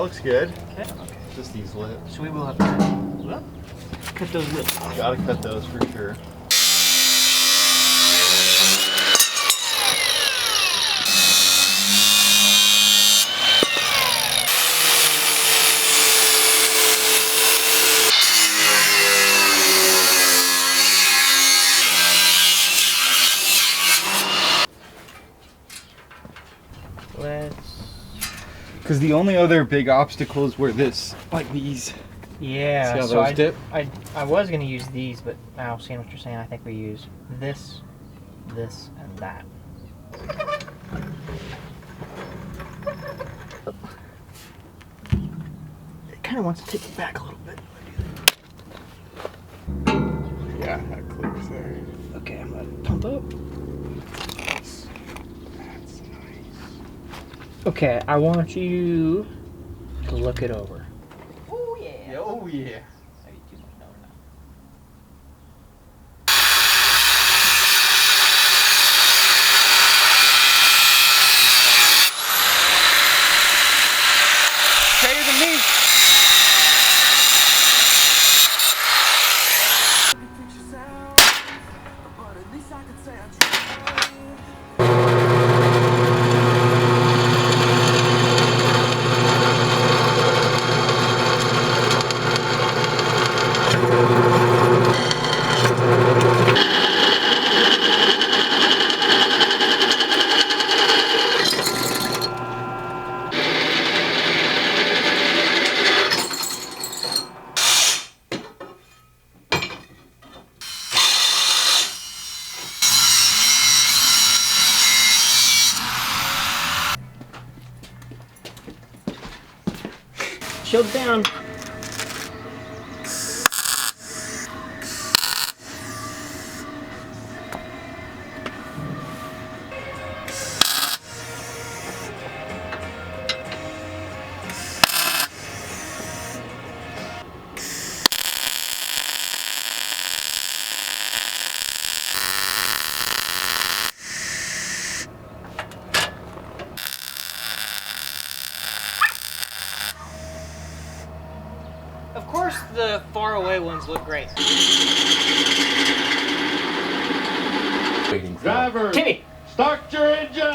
looks good. Okay. Just these lips. So we will have to cut those lips off. Gotta cut those for sure. Because the only other big obstacles were this, like these. Yeah, see how so those dip? I was going to use these, but now seeing what you're saying, I think we use this, this, and that. It kind of wants to take it back a little bit. Yeah, that clips there. Okay, I'm going to pump up. That's nice. Okay, I want you to look it over. Oh yeah. Oh yeah. Maybe too much, no, no. Straighter than me. Chilled down. Of course, the far away ones look great. Driver, Timmy! start your engine!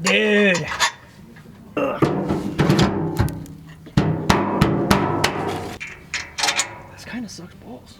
Dude! Ugh. This kind of sucks balls.